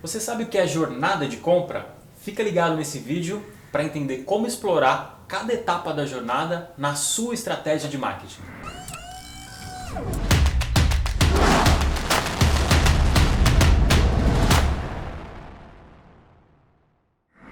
Você sabe o que é jornada de compra? Fica ligado nesse vídeo para entender como explorar cada etapa da jornada na sua estratégia de marketing.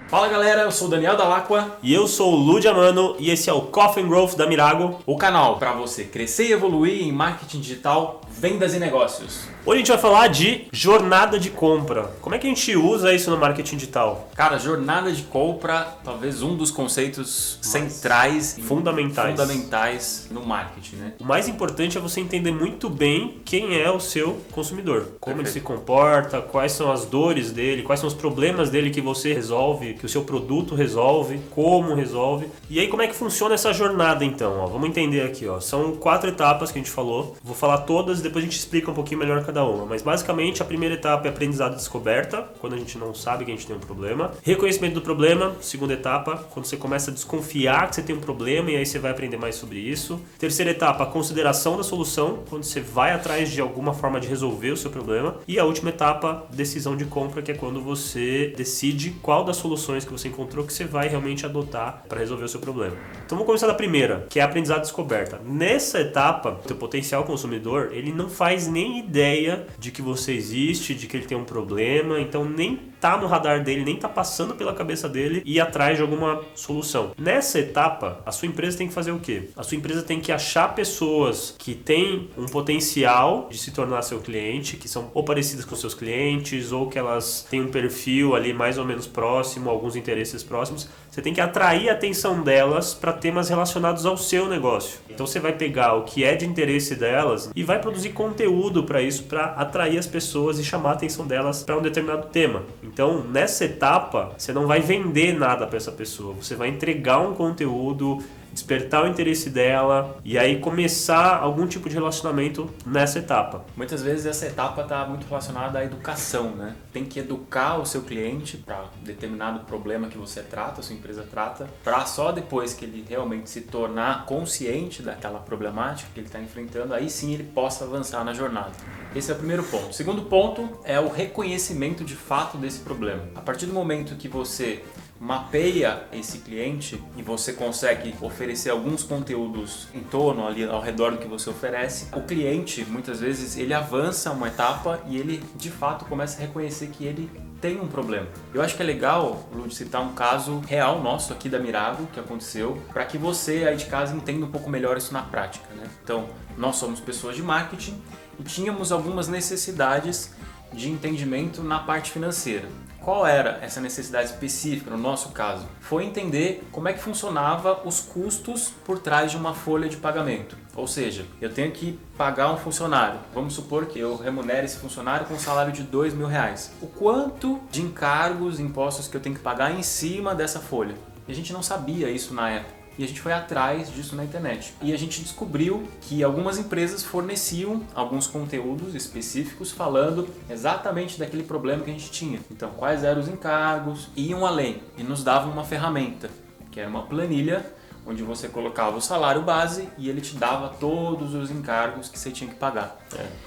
Fala galera, eu sou o Daniel Dall'Acqua e eu sou o Lu Diamano e esse é o Coffee and Growth da Mirago, o canal para você crescer e evoluir em marketing digital, vendas e negócios. Hoje a gente vai falar de jornada de compra. Como é que a gente usa isso no marketing digital? Cara, jornada de compra, talvez um dos conceitos centrais, fundamentais no marketing, né? O mais importante é você entender muito bem quem é o seu consumidor, como ele se comporta, quais são as dores dele, quais são os problemas dele que você resolve, que o seu produto resolve, como resolve. E aí como é que funciona essa jornada então? Vamos entender aqui. São 4 etapas que a gente falou. Vou falar todas e depois a gente explica um pouquinho melhor cada uma, mas basicamente a primeira etapa é aprendizado e descoberta, quando a gente não sabe que a gente tem um problema. Reconhecimento do problema, segunda etapa, quando você começa a desconfiar que você tem um problema e aí você vai aprender mais sobre isso. Terceira etapa, consideração da solução, quando você vai atrás de alguma forma de resolver o seu problema. E a última etapa, decisão de compra, que é quando você decide qual das soluções que você encontrou que você vai realmente adotar para resolver o seu problema. Então vamos começar da primeira, que é aprendizado e descoberta. Nessa etapa, o teu potencial consumidor, ele não faz nem ideia de que você existe, de que ele tem um problema, então nem tá no radar dele, nem tá passando pela cabeça dele ir atrás de alguma solução. Nessa etapa, a sua empresa tem que fazer o quê? A sua empresa tem que achar pessoas que têm um potencial de se tornar seu cliente, que são ou parecidas com seus clientes, ou que elas têm um perfil ali mais ou menos próximo, alguns interesses próximos. Você tem que atrair a atenção delas para temas relacionados ao seu negócio. Então você vai pegar o que é de interesse delas e vai produzir conteúdo para isso, para atrair as pessoas e chamar a atenção delas para um determinado tema. Então, nessa etapa, você não vai vender nada para essa pessoa, você vai entregar um conteúdo, despertar o interesse dela e aí começar algum tipo de relacionamento nessa etapa. Muitas vezes essa etapa está muito relacionada à educação, né? Tem que educar o seu cliente para determinado problema que você trata, a sua empresa trata, para só depois que ele realmente se tornar consciente daquela problemática que ele está enfrentando, aí sim ele possa avançar na jornada. Esse é o primeiro ponto. O segundo ponto é o reconhecimento de fato desse problema. A partir do momento que você mapeia esse cliente e você consegue oferecer alguns conteúdos em torno, ali ao redor do que você oferece, o cliente muitas vezes ele avança uma etapa e ele de fato começa a reconhecer que ele tem um problema. Eu acho que é legal, Lu, citar um caso real nosso aqui da Mirago que aconteceu, para que você aí de casa entenda um pouco melhor isso na prática, né? Então, nós somos pessoas de marketing e tínhamos algumas necessidades de entendimento na parte financeira. Qual era essa necessidade específica no nosso caso? Foi entender como é que funcionava os custos por trás de uma folha de pagamento. Ou seja, eu tenho que pagar um funcionário. Vamos supor que eu remunere esse funcionário com um salário de R$2.000. O quanto de encargos, impostos que eu tenho que pagar em cima dessa folha? E a gente não sabia isso na época. E a gente foi atrás disso na internet. E a gente descobriu que algumas empresas forneciam alguns conteúdos específicos falando exatamente daquele problema que a gente tinha. Então, quais eram os encargos, iam além e nos davam uma ferramenta, que era uma planilha, onde você colocava o salário base e ele te dava todos os encargos que você tinha que pagar.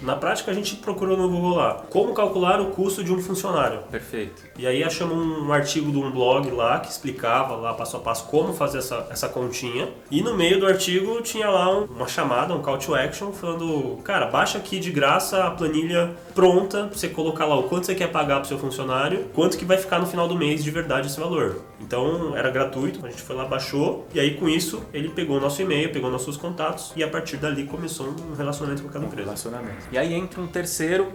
Na prática a gente procurou no Google lá, como calcular o custo de um funcionário. Perfeito. E aí achamos um artigo de um blog lá que explicava lá passo a passo como fazer essa continha. E no meio do artigo tinha lá uma chamada, um call to action, falando, cara, baixa aqui de graça a planilha pronta, pra você colocar lá o quanto você quer pagar pro seu funcionário, quanto que vai ficar no final do mês de verdade esse valor. Então era gratuito, a gente foi lá, baixou, e aí com isso ele pegou o nosso e-mail, pegou nossos contatos e a partir dali começou um relacionamento com aquela empresa. E aí entra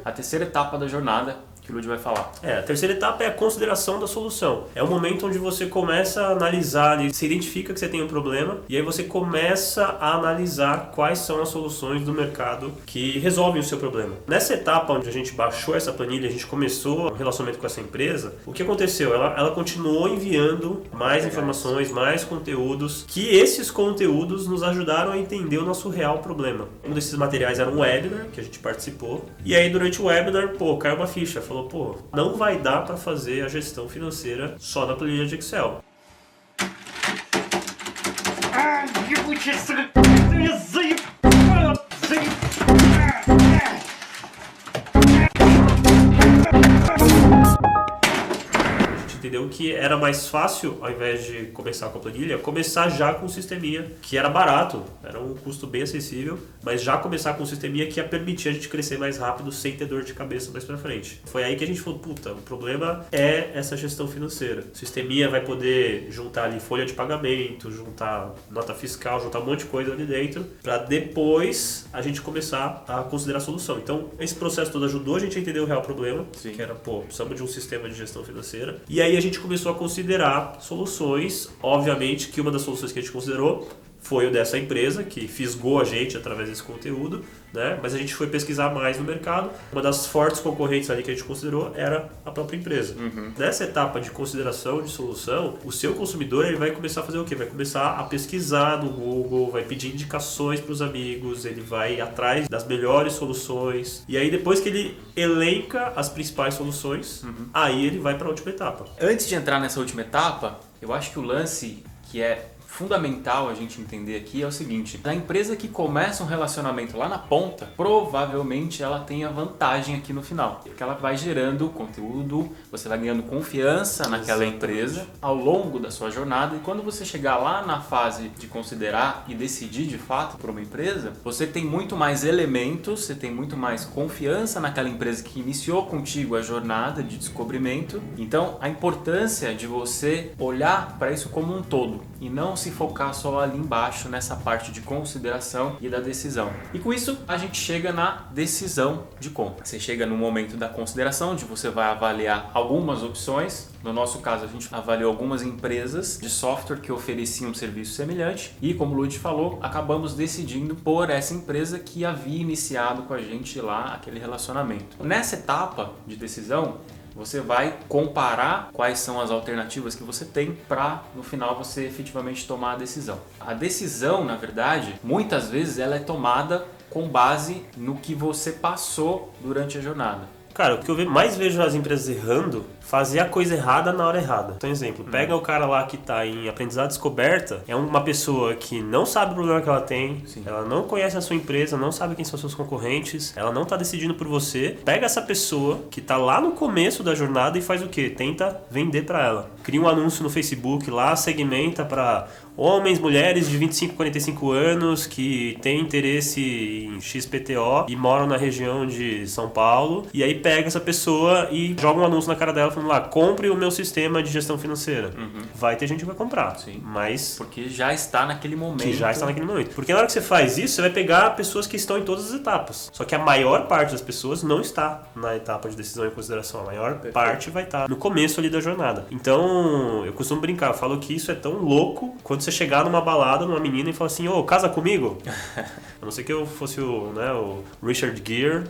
a terceira etapa da jornada, que o Lud vai falar. A terceira etapa é a consideração da solução. É o momento onde você começa a analisar, você identifica que você tem um problema e aí você começa a analisar quais são as soluções do mercado que resolvem o seu problema. Nessa etapa onde a gente baixou essa planilha, a gente começou um relacionamento com essa empresa, o que aconteceu? Ela continuou enviando mais informações, mais conteúdos, que esses conteúdos nos ajudaram a entender o nosso real problema. Um desses materiais era um webinar que a gente participou e aí durante o webinar, caiu uma ficha. Falou, não vai dar para fazer a gestão financeira só na planilha de Excel. entendeu que era mais fácil, ao invés de começar com a planilha, começar já com um sisteminha que era barato, era um custo bem acessível, mas já começar com um sisteminha que ia permitir a gente crescer mais rápido sem ter dor de cabeça mais pra frente. Foi aí que a gente falou, puta, o problema é essa gestão financeira. O sisteminha vai poder juntar ali folha de pagamento, juntar nota fiscal, juntar um monte de coisa ali dentro, pra depois a gente começar a considerar a solução. Então, esse processo todo ajudou a gente a entender o real problema, que era, precisamos de um sistema de gestão financeira. E aí a gente começou a considerar soluções. Obviamente que uma das soluções que a gente considerou foi o dessa empresa, que fisgou a gente através desse conteúdo, né? Mas a gente foi pesquisar mais no mercado. Uma das fortes concorrentes ali que a gente considerou era a própria empresa. Nessa etapa de consideração de solução, o seu consumidor ele vai começar a fazer o quê? Vai começar a pesquisar no Google, vai pedir indicações para os amigos, ele vai atrás das melhores soluções. E aí depois que ele elenca as principais soluções, aí ele vai para a última etapa. Antes de entrar nessa última etapa, eu acho que o lance que é fundamental a gente entender aqui é o seguinte: a empresa que começa um relacionamento lá na ponta, provavelmente ela tem a vantagem aqui no final, porque ela vai gerando conteúdo, você vai ganhando confiança naquela empresa ao longo da sua jornada, e quando você chegar lá na fase de considerar e decidir de fato por uma empresa, você tem muito mais elementos, você tem muito mais confiança naquela empresa que iniciou contigo a jornada de descobrimento. Então a importância de você olhar para isso como um todo e não se focar só ali embaixo nessa parte de consideração e da decisão. E com isso a gente chega na decisão de compra. Você chega no momento da consideração, onde você vai avaliar algumas opções. No nosso caso, a gente avaliou algumas empresas de software que ofereciam um serviço semelhante e, como o Lud falou, acabamos decidindo por essa empresa que havia iniciado com a gente lá aquele relacionamento. Nessa etapa de decisão, você vai comparar quais são as alternativas que você tem para, no final, você efetivamente tomar a decisão. A decisão, na verdade, muitas vezes ela é tomada com base no que você passou durante a jornada. Cara, o que eu mais vejo as empresas errando, fazer a coisa errada na hora errada. Então, exemplo, pega o cara lá que está em aprendizado descoberta, é uma pessoa que não sabe o problema que ela tem, ela não conhece a sua empresa, não sabe quem são seus concorrentes, ela não está decidindo por você. Pega essa pessoa que está lá no começo da jornada e faz o quê? Tenta vender para ela. Cria um anúncio no Facebook lá, segmenta para homens, mulheres de 25 a 45 anos que têm interesse em XPTO e moram na região de São Paulo, e aí pega essa pessoa e joga um anúncio na cara dela falando lá, compre o meu sistema de gestão financeira. Vai ter gente que vai comprar, mas... Porque já está naquele momento. Porque na hora que você faz isso, você vai pegar pessoas que estão em todas as etapas. Só que a maior parte das pessoas não está na etapa de decisão e consideração. A maior parte vai estar no começo ali da jornada. Então, eu costumo brincar, eu falo que isso é tão louco quando você chegar numa balada, numa menina e falar assim, ô, casa comigo? A não ser que eu fosse o Richard Gere.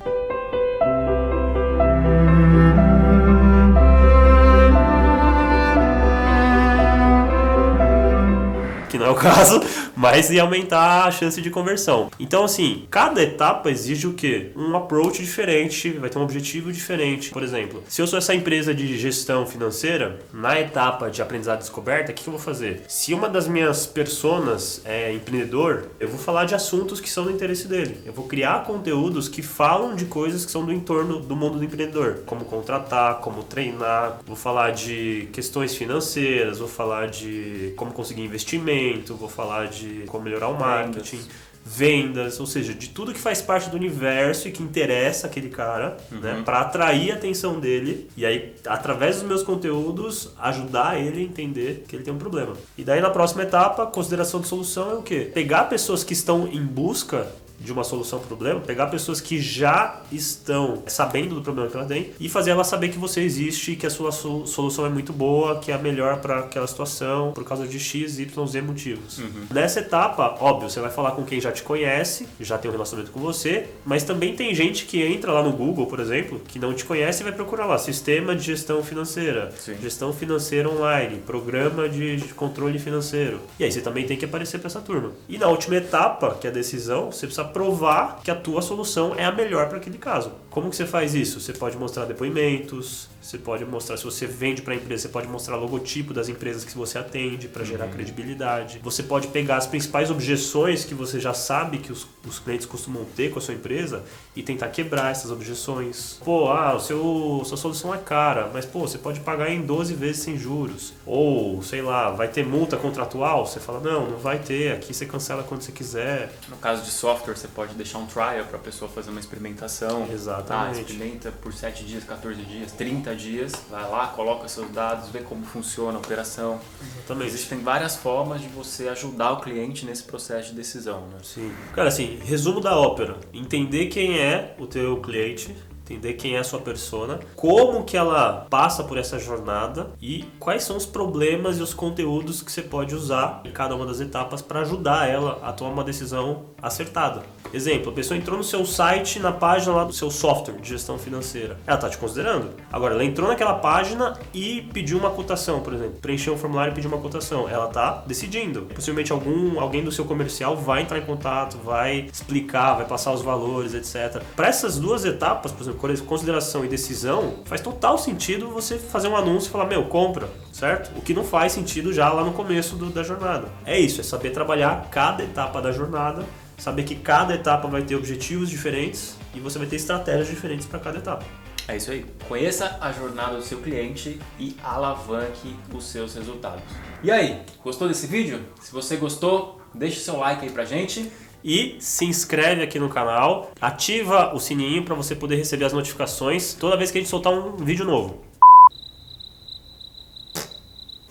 Que não é o caso, mas ia aumentar a chance de conversão. Então, assim, cada etapa exige o quê? Um approach diferente, vai ter um objetivo diferente. Por exemplo, se eu sou essa empresa de gestão financeira, na etapa de aprendizado e descoberta, o que eu vou fazer? Se uma das minhas personas é empreendedor, eu vou falar de assuntos que são do interesse dele. Eu vou criar conteúdos que falam de coisas que são do entorno do mundo do empreendedor. Como contratar, como treinar, vou falar de questões financeiras, vou falar de como conseguir investimento, vou falar de como melhorar o marketing, vendas, ou seja, de tudo que faz parte do universo e que interessa aquele cara, né, para atrair a atenção dele e aí, através dos meus conteúdos, ajudar ele a entender que ele tem um problema. E daí, na próxima etapa, consideração de solução é o quê? Pegar pessoas que estão em busca de uma solução para o problema, pegar pessoas que já estão sabendo do problema que ela tem e fazer ela saber que você existe, que a sua solução é muito boa, que é a melhor para aquela situação, por causa de X, Y, Z motivos. Nessa etapa, óbvio, você vai falar com quem já te conhece, já tem um relacionamento com você, mas também tem gente que entra lá no Google, por exemplo, que não te conhece e vai procurar lá, sistema de gestão financeira, gestão financeira online, programa de controle financeiro. E aí você também tem que aparecer para essa turma. E na última etapa, que é a decisão, você precisa provar que a tua solução é a melhor para aquele caso. Como que você faz isso? Você pode mostrar depoimentos, Você pode mostrar, se você vende para a empresa, você pode mostrar logotipo das empresas que você atende para gerar credibilidade. Você pode pegar as principais objeções que você já sabe que os clientes costumam ter com a sua empresa e tentar quebrar essas objeções. Pô, sua solução é cara, mas pô, você pode pagar em 12 vezes sem juros. Ou, sei lá, vai ter multa contratual? Você fala, não vai ter, aqui você cancela quando você quiser. No caso de software, você pode deixar um trial para a pessoa fazer uma experimentação. Exatamente. Experimenta por 7 dias, 14 dias, 30 dias, vai lá, coloca seus dados, vê como funciona a operação. Exatamente. Existem várias formas de você ajudar o cliente nesse processo de decisão, né? Sim. Cara, assim, resumo da ópera. Entender quem é o teu cliente, entender quem é a sua persona, como que ela passa por essa jornada e quais são os problemas e os conteúdos que você pode usar em cada uma das etapas para ajudar ela a tomar uma decisão acertada. Exemplo, a pessoa entrou no seu site, na página lá do seu software de gestão financeira. Ela está te considerando. Agora, ela entrou naquela página e pediu uma cotação, por exemplo. Preencheu um formulário e pediu uma cotação. Ela está decidindo. Possivelmente alguém do seu comercial vai entrar em contato, vai explicar, vai passar os valores, etc. Para essas duas etapas, por exemplo, consideração e decisão, faz total sentido você fazer um anúncio e falar, compra, certo? O que não faz sentido já lá no começo da jornada. É isso, é saber trabalhar cada etapa da jornada, saber que cada etapa vai ter objetivos diferentes e você vai ter estratégias diferentes para cada etapa. É isso aí. Conheça a jornada do seu cliente e alavanque os seus resultados. E aí, gostou desse vídeo? Se você gostou, deixe seu like aí pra gente. E se inscreve aqui no canal, ativa o sininho para você poder receber as notificações toda vez que a gente soltar um vídeo novo.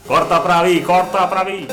Corta pra mim!